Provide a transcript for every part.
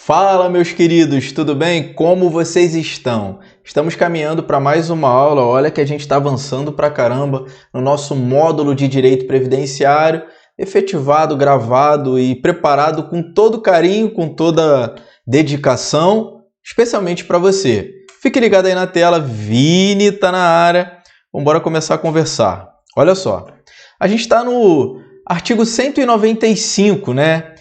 Fala, meus queridos, tudo bem? Como vocês estão? Estamos caminhando para mais uma aula. Olha que a gente está avançando pra caramba no nosso módulo de Direito Previdenciário, efetivado, gravado e preparado com todo carinho, com toda dedicação, especialmente para você. Fique ligado aí na tela, Vini tá na área. Vamos começar a conversar. Olha só, a gente está no artigo 195, né?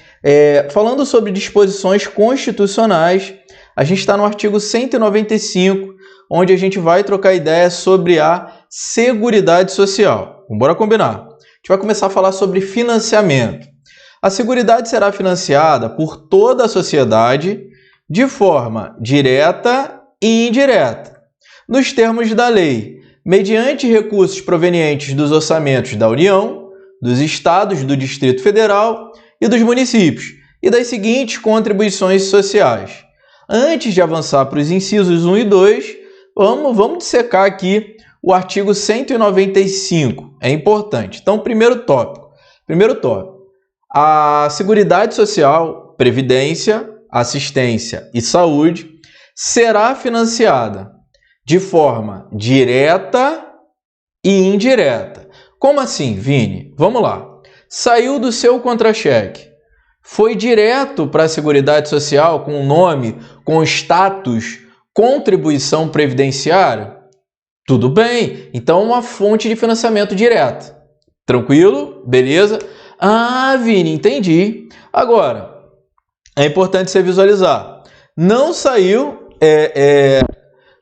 Falando sobre disposições constitucionais, a gente está no artigo 195, onde a gente vai trocar ideia sobre a Seguridade Social. Vamos combinar. A gente vai começar a falar sobre financiamento. A Seguridade será financiada por toda a sociedade de forma direta e indireta, nos termos da lei, mediante recursos provenientes dos orçamentos da União, dos Estados, do Distrito Federal e dos municípios, e das seguintes contribuições sociais. Antes de avançar para os incisos 1 e 2, vamos dissecar aqui o artigo 195. É importante. Então, primeiro tópico. A Seguridade Social, Previdência, Assistência e Saúde será financiada de forma direta e indireta. Como assim, Vini? Vamos lá. Saiu do seu contra-cheque, foi direto para a Seguridade Social com o nome, com status, contribuição previdenciária? Tudo bem, então uma fonte de financiamento direto. Tranquilo? Beleza? Ah, Vini, entendi. Agora, é importante você visualizar. Não saiu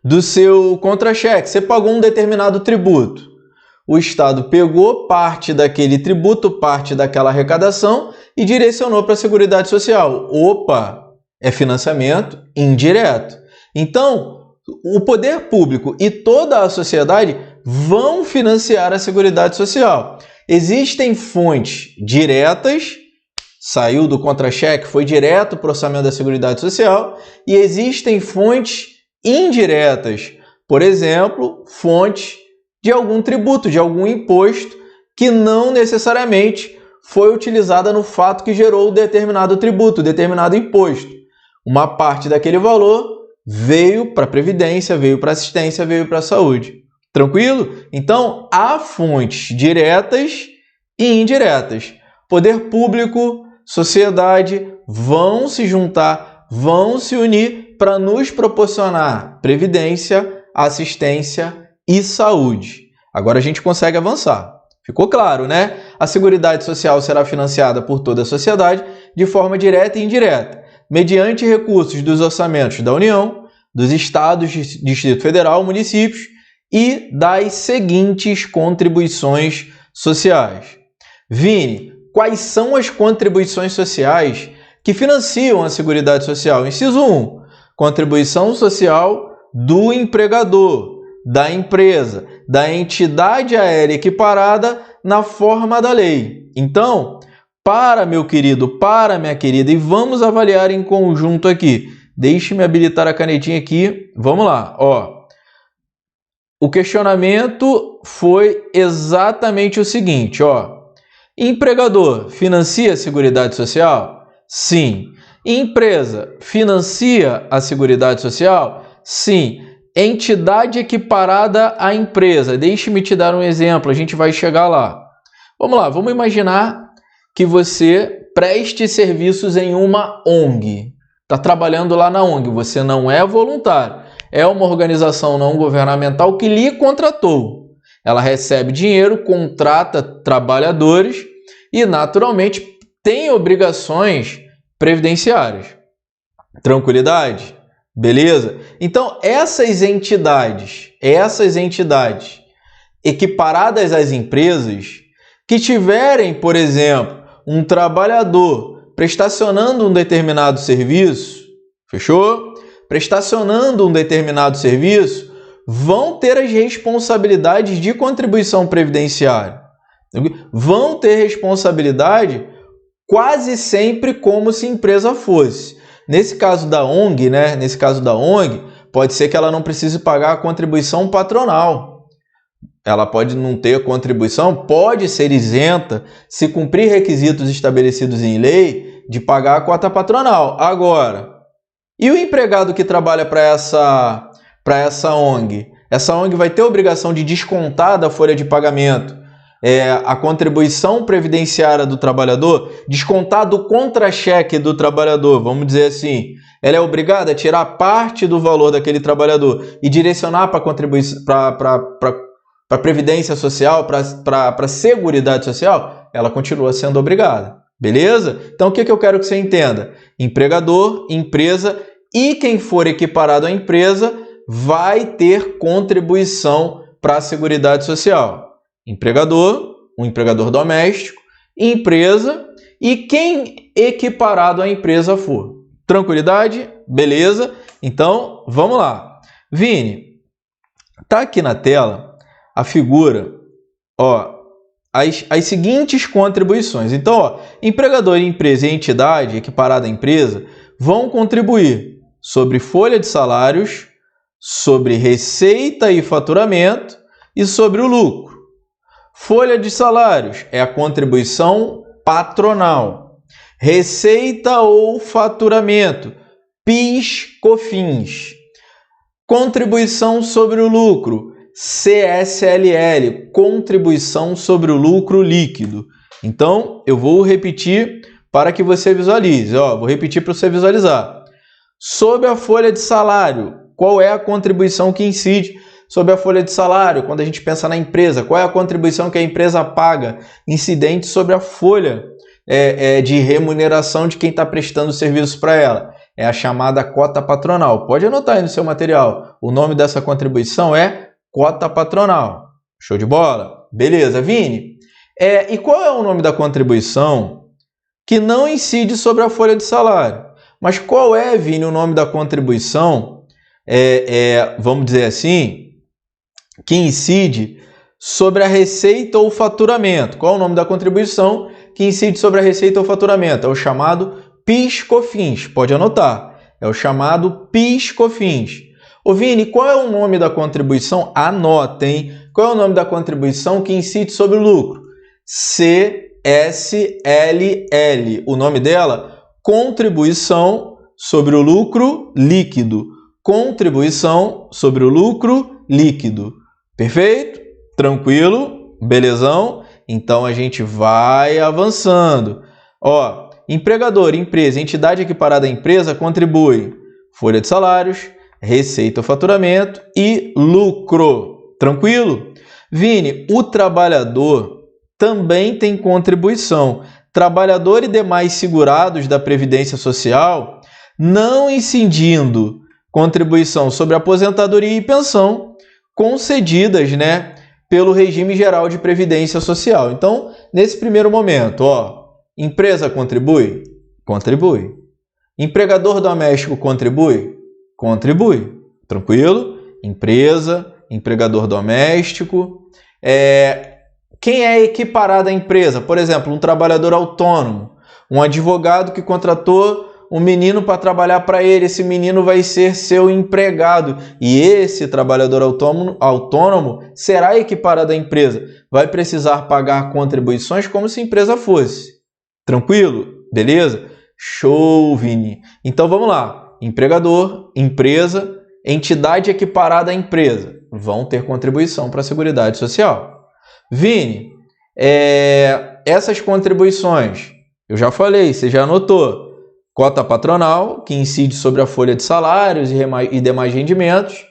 do seu contra-cheque, você pagou um determinado tributo. O Estado pegou parte daquele tributo, parte daquela arrecadação e direcionou para a Seguridade Social. Opa, é financiamento indireto. Então, o poder público e toda a sociedade vão financiar a Seguridade Social. Existem fontes diretas, saiu do contra-cheque, foi direto para o orçamento da Seguridade Social, e existem fontes indiretas, por exemplo, fontes de algum tributo, de algum imposto que não necessariamente foi utilizada no fato que gerou determinado tributo, determinado imposto. Uma parte daquele valor veio para a Previdência, veio para a Assistência, veio para a Saúde. Tranquilo? Então, há fontes diretas e indiretas. Poder público, sociedade vão se juntar, vão se unir para nos proporcionar previdência, assistência e saúde. Agora a gente consegue avançar. Ficou claro, né? A Seguridade Social será financiada por toda a sociedade de forma direta e indireta, mediante recursos dos orçamentos da União, dos Estados, Distrito Federal, municípios e das seguintes contribuições sociais. Vini, quais são as contribuições sociais que financiam a Seguridade Social? Inciso 1, contribuição social do empregador, da empresa, da entidade aérea equiparada na forma da lei. Então, para meu querido, para minha querida, e vamos avaliar em conjunto aqui. Deixe-me habilitar a canetinha aqui. Vamos lá, ó. O questionamento foi exatamente o seguinte, ó. Empregador financia a Seguridade Social? Sim. Empresa financia a Seguridade Social? Sim. Entidade equiparada à empresa. Deixe-me te dar um exemplo, a gente vai chegar lá. Vamos lá, vamos imaginar que você preste serviços em uma ONG. Está trabalhando lá na ONG, você não é voluntário. É uma organização não governamental que lhe contratou. Ela recebe dinheiro, contrata trabalhadores e, naturalmente, tem obrigações previdenciárias. Tranquilidade? Beleza? Então, essas entidades equiparadas às empresas que tiverem, por exemplo, um trabalhador prestacionando um determinado serviço, fechou? Prestacionando um determinado serviço, vão ter as responsabilidades de contribuição previdenciária. Vão ter responsabilidade quase sempre como se empresa fosse. Nesse caso da ONG, né? Nesse caso da ONG, pode ser que ela não precise pagar a contribuição patronal. Ela pode não ter contribuição, pode ser isenta se cumprir requisitos estabelecidos em lei de pagar a cota patronal. Agora, E o empregado que trabalha para essa ONG? Essa ONG vai ter a obrigação de descontar da folha de pagamento a contribuição previdenciária do trabalhador, descontar do contra-cheque do trabalhador, vamos dizer assim. Ela é obrigada a tirar parte do valor daquele trabalhador e direcionar para a Previdência Social, para a Seguridade Social, ela continua sendo obrigada. Beleza? Então, o que eu quero que você entenda? Empregador, empresa e quem for equiparado à empresa vai ter contribuição para a Seguridade Social. Empregador, um empregador doméstico, empresa e quem equiparado à empresa for. Tranquilidade? Beleza? Então, vamos lá. Vini, tá aqui na tela a figura, ó, as seguintes contribuições. Então, ó, empregador, empresa e entidade equiparada à empresa vão contribuir sobre folha de salários, sobre receita e faturamento e sobre o lucro. Folha de salários é a contribuição patronal. Receita ou faturamento, PIS, COFINS. Contribuição sobre o lucro, CSLL, contribuição sobre o lucro líquido. Então, eu vou repetir para que você visualize. Ó, vou repetir para você visualizar. Sobre a folha de salário, qual é a contribuição que incide sobre a folha de salário? Quando a gente pensa na empresa, qual é a contribuição que a empresa paga incidente sobre a folha de remuneração de quem está prestando serviço para ela? É a chamada cota patronal. Pode anotar aí no seu material. O nome dessa contribuição é cota patronal. Show de bola? Beleza, Vini? E qual é o nome da contribuição que não incide sobre a folha de salário? Mas qual é, Vini, o nome da contribuição, vamos dizer assim, que incide sobre a receita ou faturamento? Qual é o nome da contribuição que incide sobre a receita ou faturamento? É o chamado PIS/COFINS. Pode anotar. É o chamado PIS/COFINS. Ô Vini, qual é o nome da contribuição? Anota, hein? Qual é o nome da contribuição que incide sobre o lucro? CSLL. O nome dela? Contribuição sobre o lucro líquido. Contribuição sobre o lucro líquido. Perfeito? Tranquilo? Belezão? Então a gente vai avançando. Ó, empregador, empresa, entidade equiparada à empresa contribui folha de salários, receita ou faturamento e lucro. Tranquilo? Vini, o trabalhador também tem contribuição. Trabalhador e demais segurados da Previdência Social não incidindo contribuição sobre aposentadoria e pensão concedidas, pelo regime geral de Previdência Social. Então, nesse primeiro momento, ó, empresa contribui? Contribui. Empregador doméstico contribui? Contribui. Tranquilo? Empresa, empregador doméstico. Quem é equiparado à empresa? Por exemplo, um trabalhador autônomo, um advogado que contratou um menino para trabalhar para ele. Esse menino vai ser seu empregado e esse trabalhador autônomo será equiparado à empresa. Vai precisar pagar contribuições como se a empresa fosse. Tranquilo? Beleza? Show, Vini. Então vamos lá. Empregador, empresa, entidade equiparada à empresa vão ter contribuição para a Seguridade Social. Vini, essas contribuições, eu já falei, você já anotou. Cota patronal, que incide sobre a folha de salários e demais rendimentos.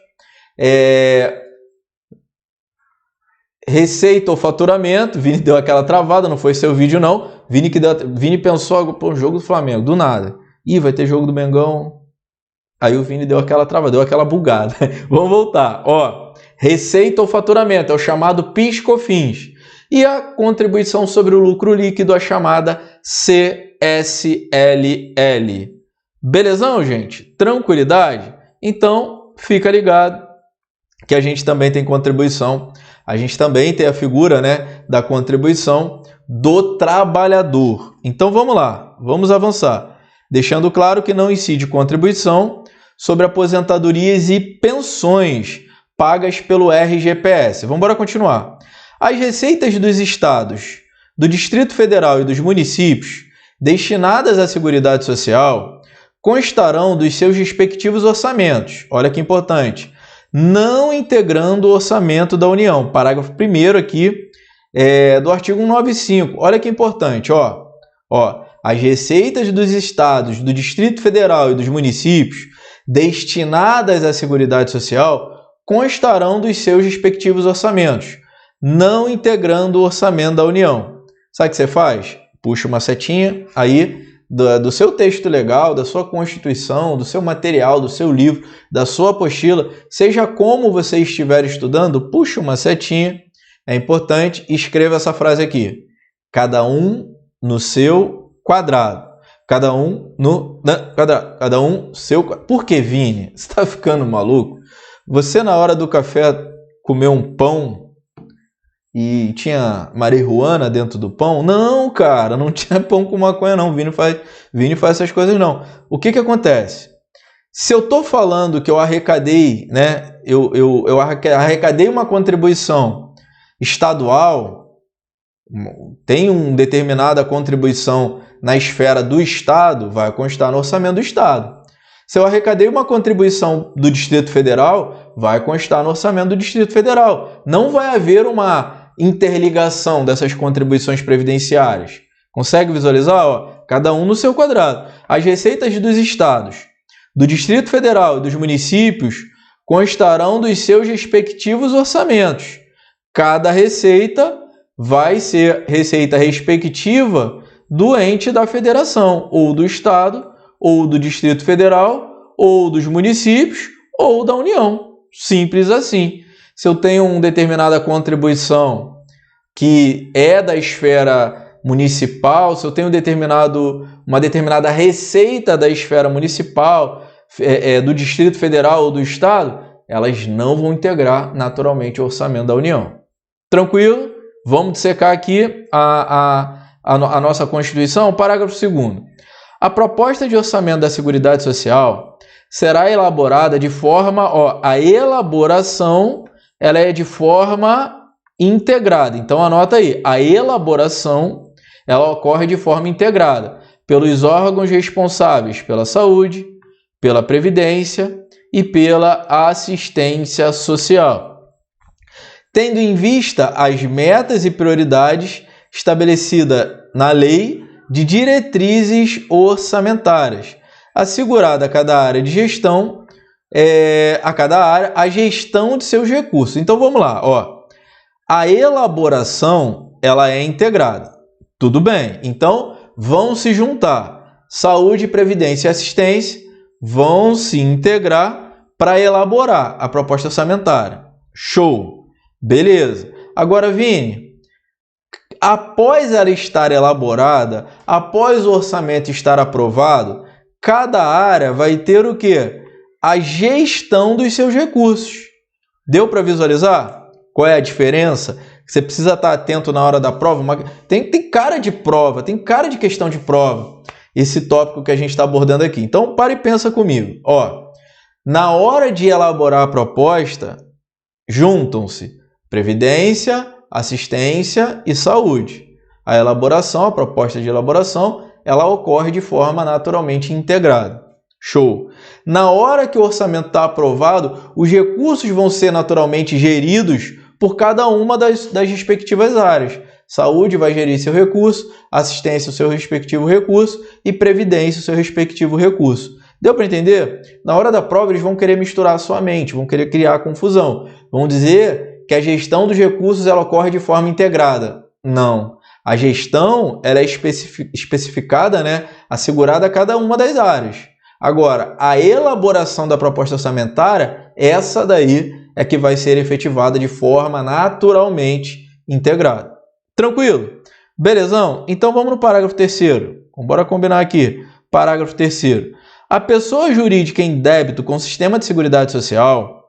Receita ou faturamento, Vini deu aquela travada, não foi seu vídeo não. Vini pensou, pô, jogo do Flamengo, do nada. Ih, vai ter jogo do Mengão. Aí o Vini deu aquela travada, deu aquela bugada. Vamos voltar. Ó, receita ou faturamento, é o chamado PIS/COFINS. E a contribuição sobre o lucro líquido, a chamada CSLL. Belezão, gente? Tranquilidade? Então, fica ligado que a gente também tem contribuição. A gente também tem a figura, da contribuição do trabalhador. Então, vamos lá. Vamos avançar. Deixando claro que não incide contribuição sobre aposentadorias e pensões pagas pelo RGPS. Vamos embora continuar. As receitas dos estados, do Distrito Federal e dos municípios destinadas à Seguridade Social constarão dos seus respectivos orçamentos. Olha que importante. Não integrando o orçamento da União. Parágrafo 1º aqui do artigo 195. Olha que importante. As receitas dos estados, do Distrito Federal e dos municípios destinadas à Seguridade Social constarão dos seus respectivos orçamentos, não integrando o orçamento da União. Sabe o que você faz? Puxa uma setinha aí do seu texto legal, da sua Constituição, do seu material, do seu livro, da sua apostila, seja como você estiver estudando, puxa uma setinha, é importante, e escreva essa frase aqui: cada um no seu quadrado. Cada um no quadrado. Cada um seu quadrado. Por que, Vini? Você está ficando maluco? Você, na hora do café, comeu um pão e tinha marihuana dentro do pão? Não, cara, não tinha pão com maconha, não. Vini faz essas coisas, não. O que acontece? Se eu estou falando que eu arrecadei, né? Eu arrecadei uma contribuição estadual, tem uma determinada contribuição na esfera do Estado, vai constar no orçamento do Estado. Se eu arrecadei uma contribuição do Distrito Federal, vai constar no orçamento do Distrito Federal. Não vai haver uma interligação dessas contribuições previdenciárias. Consegue visualizar? Cada um no seu quadrado. As receitas dos estados, do Distrito Federal e dos municípios constarão dos seus respectivos orçamentos. Cada receita vai ser receita respectiva do ente da federação, ou do estado, ou do Distrito Federal, ou dos municípios, ou da União. Simples assim. Se eu tenho uma determinada contribuição que é da esfera municipal, se eu tenho uma determinada receita da esfera municipal, do Distrito Federal ou do Estado, elas não vão integrar naturalmente o orçamento da União. Tranquilo? Vamos dissecar aqui a nossa Constituição. Parágrafo 2º. A proposta de orçamento da Seguridade Social será elaborada de forma... a elaboração ela é de forma integrada. Então, anota aí. A elaboração ela ocorre de forma integrada pelos órgãos responsáveis pela saúde, pela previdência e pela assistência social, tendo em vista as metas e prioridades estabelecidas na lei de diretrizes orçamentárias, assegurada a cada área de gestão, a gestão de seus recursos. Então vamos lá, a elaboração ela é integrada. Tudo bem, então vão se juntar saúde, previdência e assistência, vão se integrar para elaborar a proposta orçamentária. Show! Beleza. Agora, Vini, após ela estar elaborada, após o orçamento estar aprovado, cada área vai ter o quê? A gestão dos seus recursos. Deu para visualizar? Qual é a diferença? Você precisa estar atento na hora da prova. Tem cara de prova, tem cara de questão de prova, esse tópico que a gente está abordando aqui. Então, para e pensa comigo. Na hora de elaborar a proposta, juntam-se previdência, assistência e saúde. A elaboração, a proposta de elaboração, ela ocorre de forma naturalmente integrada. Show! Na hora que o orçamento está aprovado, os recursos vão ser naturalmente geridos por cada uma das respectivas áreas. Saúde vai gerir seu recurso, assistência o seu respectivo recurso e previdência o seu respectivo recurso. Deu para entender? Na hora da prova, eles vão querer misturar a sua mente, vão querer criar confusão. Vão dizer que a gestão dos recursos ela ocorre de forma integrada. Não. A gestão ela é especificada, assegurada a cada uma das áreas. Agora, a elaboração da proposta orçamentária, essa daí é que vai ser efetivada de forma naturalmente integrada. Tranquilo? Belezão? Então vamos no parágrafo 3º. Bora combinar aqui. Parágrafo 3º. A pessoa jurídica em débito com o sistema de seguridade social,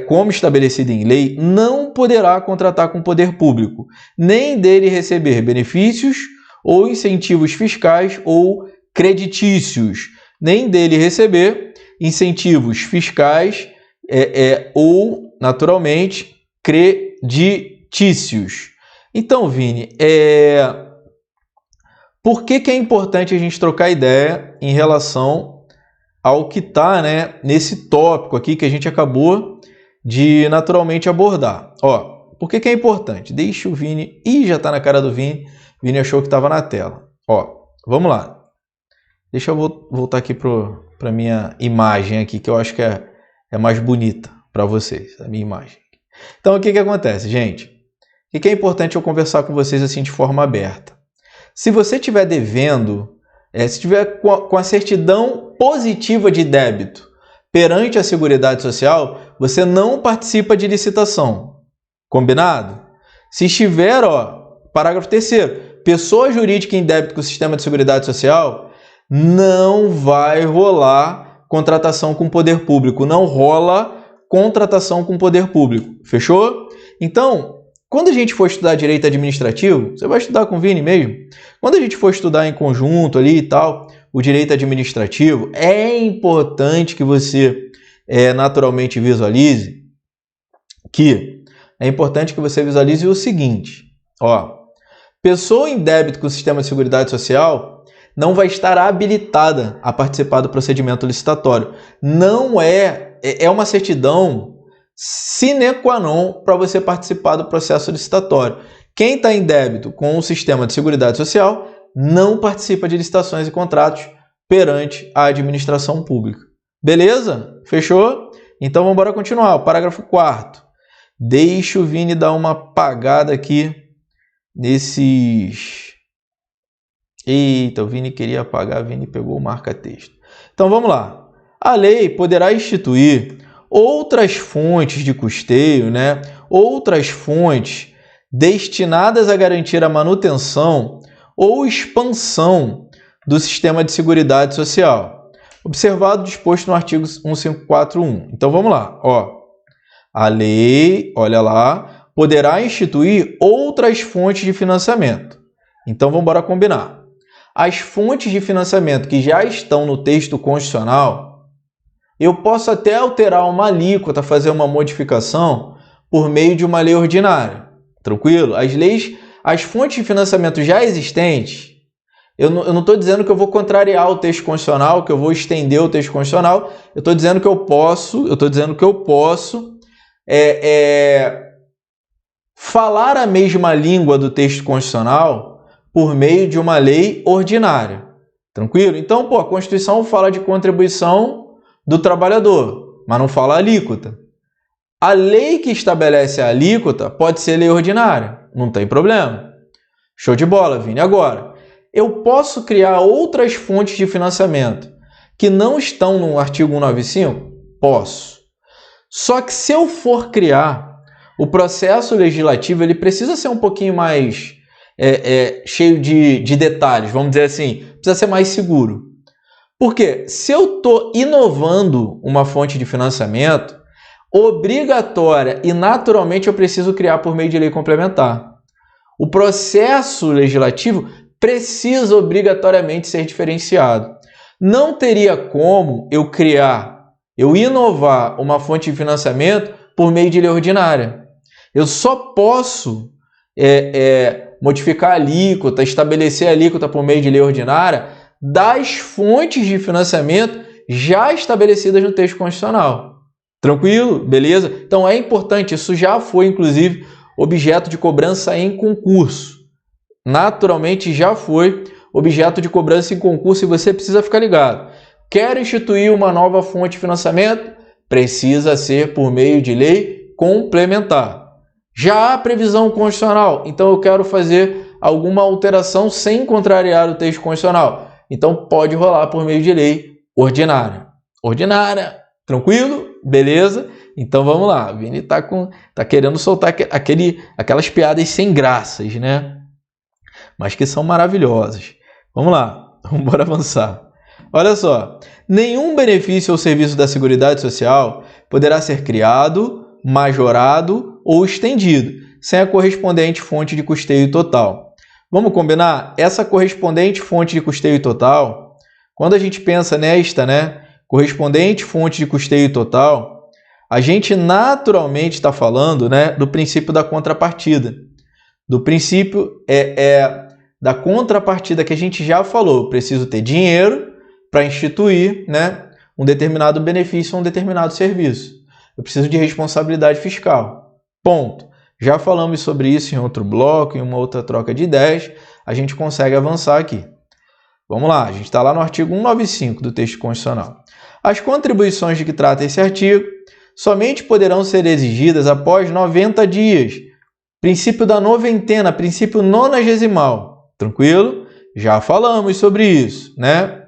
como estabelecido em lei, não poderá contratar com o poder público, nem dele receber benefícios ou incentivos fiscais ou creditícios, nem dele receber incentivos fiscais ou, naturalmente, creditícios. Então, Vini, por que é importante a gente trocar ideia em relação ao que está, né, nesse tópico aqui que a gente acabou de naturalmente abordar. Ó, por que é importante? Deixa o Vini... Ih, já está na cara do Vini. Vini achou que estava na tela. Ó, vamos lá. Deixa eu voltar aqui para a minha imagem aqui, que eu acho que é mais bonita para vocês, a minha imagem. Então, o que acontece, gente? O que é importante eu conversar com vocês assim de forma aberta? Se você estiver devendo, se estiver com a certidão positiva de débito perante a Seguridade Social, você não participa de licitação. Combinado? Se estiver, ó, parágrafo 3º, pessoa jurídica em débito com o sistema de Seguridade Social, não vai rolar contratação com o poder público. Não rola contratação com o poder público. Fechou? Então, quando a gente for estudar direito administrativo, você vai estudar com o Vini mesmo? Quando a gente for estudar em conjunto ali e tal, o direito administrativo, é importante que você naturalmente visualize o seguinte, ó, pessoa em débito com o sistema de Seguridade Social não vai estar habilitada a participar do procedimento licitatório. Não é uma certidão sine qua non para você participar do processo licitatório. Quem está em débito com o sistema de Seguridade Social não participa de licitações e contratos perante a administração pública. Beleza? Fechou? Então vamos embora continuar. O parágrafo 4º. Deixa o Vini dar uma apagada aqui nesses... Eita, o Vini queria apagar, o Vini pegou o marca-texto. Então vamos lá. A lei poderá instituir outras fontes de custeio, né? Outras fontes destinadas a garantir a manutenção ou expansão do sistema de Seguridade Social, observado o disposto no artigo 1541. Então vamos lá, ó. A lei, olha lá, poderá instituir outras fontes de financiamento. Então vamos embora combinar. As fontes de financiamento que já estão no texto constitucional, eu posso até alterar uma alíquota, fazer uma modificação por meio de uma lei ordinária. Tranquilo? As fontes de financiamento já existentes, eu não estou dizendo que eu vou contrariar o texto constitucional, que eu vou estender o texto constitucional, eu estou dizendo que eu posso, falar a mesma língua do texto constitucional por meio de uma lei ordinária. Tranquilo? Então, a Constituição fala de contribuição do trabalhador, mas não fala alíquota. A lei que estabelece a alíquota pode ser lei ordinária, não tem problema. Show de bola, Vini. Agora, eu posso criar outras fontes de financiamento que não estão no artigo 195? Posso. Só que se eu for criar, o processo legislativo ele precisa ser um pouquinho mais cheio de detalhes, vamos dizer assim, precisa ser mais seguro. Porque se eu estou inovando uma fonte de financiamento, obrigatória e naturalmente eu preciso criar por meio de lei complementar. O processo legislativo precisa obrigatoriamente ser diferenciado. Não teria como eu inovar uma fonte de financiamento por meio de lei ordinária. Eu só posso modificar a alíquota, estabelecer a alíquota por meio de lei ordinária das fontes de financiamento já estabelecidas no texto constitucional. Tranquilo? Beleza? Então é importante, isso já foi inclusive objeto de cobrança em concurso. Naturalmente já foi objeto de cobrança em concurso e você precisa ficar ligado. Quer instituir uma nova fonte de financiamento? Precisa ser por meio de lei complementar. Já há previsão constitucional, então eu quero fazer alguma alteração sem contrariar o texto constitucional. Então pode rolar por meio de lei ordinária. Ordinária, tranquilo? Beleza? Então vamos lá. O Vini tá querendo soltar aquelas piadas sem graças, né? Mas que são maravilhosas. Vamos lá, vamos embora avançar. Olha só, nenhum benefício ou serviço da Seguridade Social poderá ser criado, majorado ou estendido, sem a correspondente fonte de custeio total. Vamos combinar? Essa correspondente fonte de custeio total, quando a gente pensa nesta, né, correspondente fonte de custeio total, a gente naturalmente está falando, né, do princípio da contrapartida. Do princípio da contrapartida que a gente já falou. Eu preciso ter dinheiro para instituir, né, um determinado benefício ou um determinado serviço. Eu preciso de responsabilidade fiscal. Ponto. Já falamos sobre isso em outro bloco, em uma outra troca de ideias. A gente consegue avançar aqui. Vamos lá, a gente está lá no artigo 195 do texto constitucional. As contribuições de que trata esse artigo somente poderão ser exigidas após 90 dias. Princípio da noventena, princípio nonagesimal. Tranquilo? Já falamos sobre isso, né?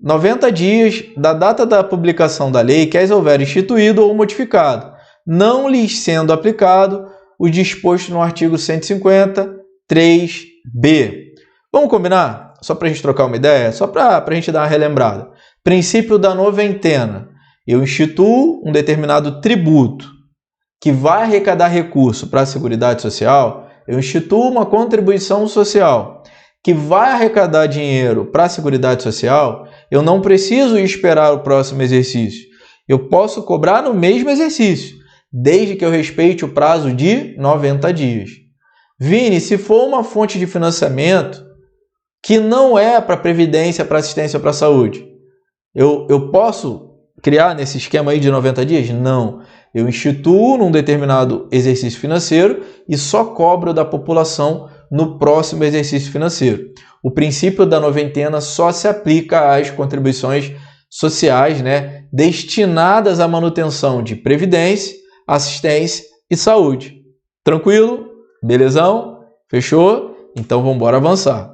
90 dias da data da publicação da lei que as houver instituído ou modificado, não lhes sendo aplicado o disposto no artigo 150, 3b. Vamos combinar? Só para a gente trocar uma ideia, só para a gente dar uma relembrada. Princípio da noventena. Eu instituo um determinado tributo que vai arrecadar recurso para a Seguridade Social. Eu instituo uma contribuição social que vai arrecadar dinheiro para a Seguridade Social. Eu não preciso esperar o próximo exercício. Eu posso cobrar no mesmo exercício, desde que eu respeite o prazo de 90 dias. Vini, se for uma fonte de financiamento que não é para previdência, para assistência ou para saúde, eu posso criar nesse esquema aí de 90 dias? Não. Eu instituo num determinado exercício financeiro e só cobro da população no próximo exercício financeiro. O princípio da noventena só se aplica às contribuições sociais, né, destinadas à manutenção de previdência, assistência e saúde. Tranquilo? Belezão? Fechou? Então vamos embora avançar.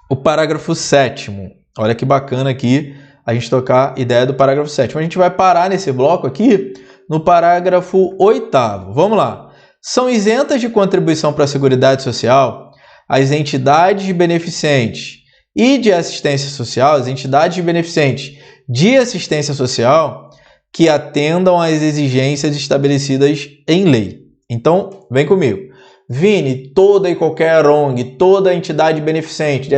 O parágrafo 7º. Olha que bacana aqui a gente tocar a ideia do parágrafo 7º. A gente vai parar nesse bloco aqui no parágrafo 8º. Vamos lá. São isentas de contribuição para a Seguridade Social as entidades beneficentes e de assistência social, as entidades beneficentes de assistência social que atendam às exigências estabelecidas em lei. Então, vem comigo. Vini, toda e qualquer ONG, toda entidade beneficente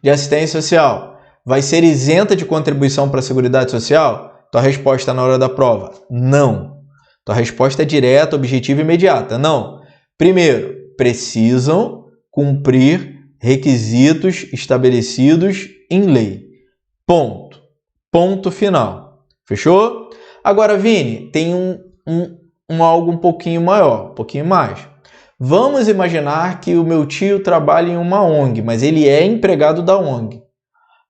de assistência social vai ser isenta de contribuição para a Seguridade Social? Tua resposta na hora da prova: não. Tua resposta é direta, objetiva e imediata: não. Primeiro, precisam cumprir requisitos estabelecidos em lei. Ponto. Ponto final. Fechou? Agora, Vini, tem algo um pouquinho maior, um pouquinho mais. Vamos imaginar que o meu tio trabalha em uma ONG, mas ele é empregado da ONG.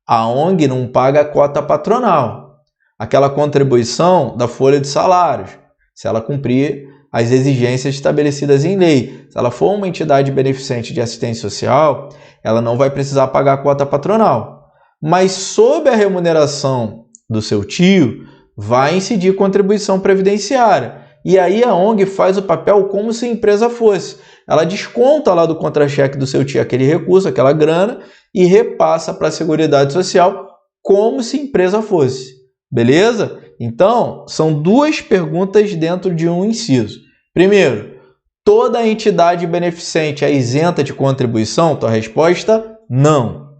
A ONG não paga a cota patronal, aquela contribuição da folha de salários, se ela cumprir as exigências estabelecidas em lei. Se ela for uma entidade beneficente de assistência social, ela não vai precisar pagar a cota patronal. Mas sob a remuneração do seu tio, vai incidir contribuição previdenciária. E aí a ONG faz o papel como se a empresa fosse. Ela desconta lá do contra-cheque do seu tio aquele recurso, aquela grana, e repassa para a Seguridade Social como se a empresa fosse. Beleza? Então, são duas perguntas dentro de um inciso. Primeiro, toda entidade beneficente é isenta de contribuição? Tua resposta: não.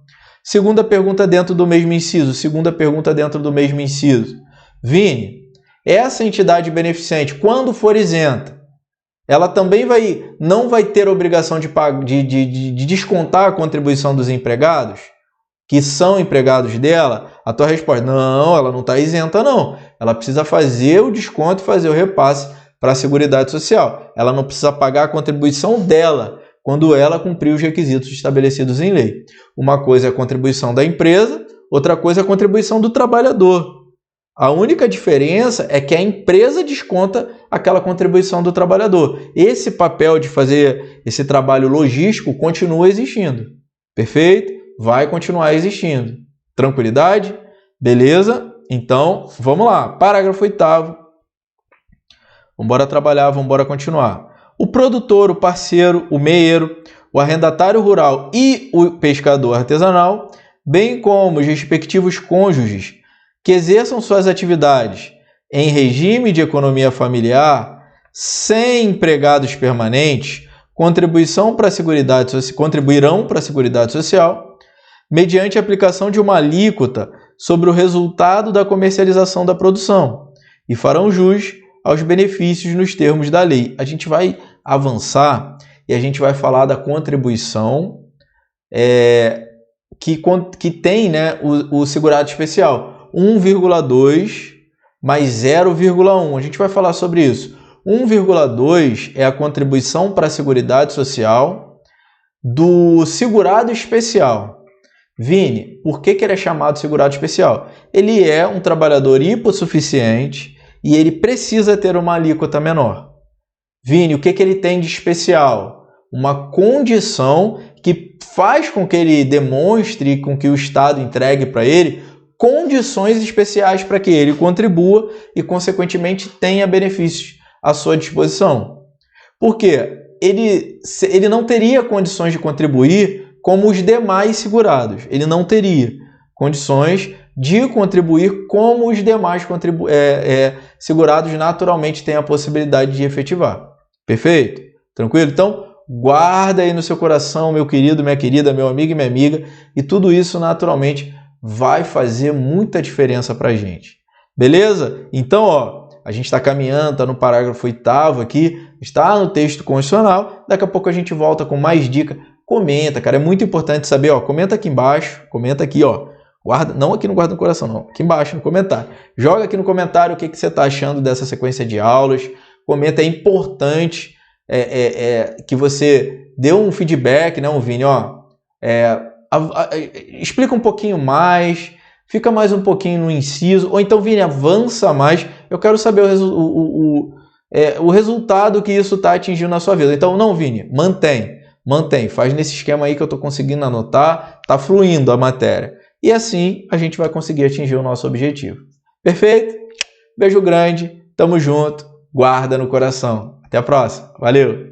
Segunda pergunta dentro do mesmo inciso. Vini, essa entidade beneficente, quando for isenta, ela também não vai ter obrigação de descontar a contribuição dos empregados, que são empregados dela? A tua resposta: não, ela não está isenta, não. Ela precisa fazer o desconto e fazer o repasse para a Seguridade Social. Ela não precisa pagar a contribuição dela quando ela cumprir os requisitos estabelecidos em lei. Uma coisa é a contribuição da empresa, outra coisa é a contribuição do trabalhador. A única diferença é que a empresa desconta aquela contribuição do trabalhador. Esse papel de fazer esse trabalho logístico continua existindo. Perfeito? Vai continuar existindo. Tranquilidade? Beleza? Então, vamos lá. Parágrafo 8º. Vamos trabalhar, vamos continuar. O produtor, o parceiro, o meeiro, o arrendatário rural e o pescador artesanal, bem como os respectivos cônjuges que exerçam suas atividades em regime de economia familiar, sem empregados permanentes, contribuirão para a Seguridade Social, mediante a aplicação de uma alíquota sobre o resultado da comercialização da produção, e farão jus aos benefícios nos termos da lei. A gente vai avançar e a gente vai falar da contribuição que tem, né, o segurado especial. 1,2 mais 0,1. A gente vai falar sobre isso. 1,2 é a contribuição para a Seguridade Social do segurado especial. Vini, por que ele é chamado segurado especial? Ele é um trabalhador hipossuficiente e ele precisa ter uma alíquota menor. Vini, o que ele tem de especial? Uma condição que faz com que ele demonstre, com que o Estado entregue para ele condições especiais para que ele contribua e, consequentemente, tenha benefícios à sua disposição. Por quê? Ele não teria condições de contribuir como os demais segurados. Ele não teria condições de contribuir como os demais segurados naturalmente têm a possibilidade de efetivar. Perfeito? Tranquilo? Então, guarda aí no seu coração, meu querido, minha querida, meu amigo e minha amiga, e tudo isso naturalmente vai fazer muita diferença para a gente. Beleza? Então, ó, a gente está caminhando, está no parágrafo 8º aqui, está no texto constitucional, daqui a pouco a gente volta com mais dica. Comenta, cara, é muito importante saber, ó, comenta aqui embaixo, comenta aqui, ó, guarda, não aqui no Guarda no Coração, não, aqui embaixo no comentário. Joga aqui no comentário o que você está achando dessa sequência de aulas, comenta, é importante que você dê um feedback, né, Vini, ó, explica um pouquinho mais, fica mais um pouquinho no inciso, ou então, Vini, avança mais, eu quero saber o resultado que isso está atingindo na sua vida. Então, não, Vini, mantém, faz nesse esquema aí que eu estou conseguindo anotar, está fluindo a matéria. E assim a gente vai conseguir atingir o nosso objetivo. Perfeito? Beijo grande, tamo junto, guarda no coração. Até a próxima, valeu!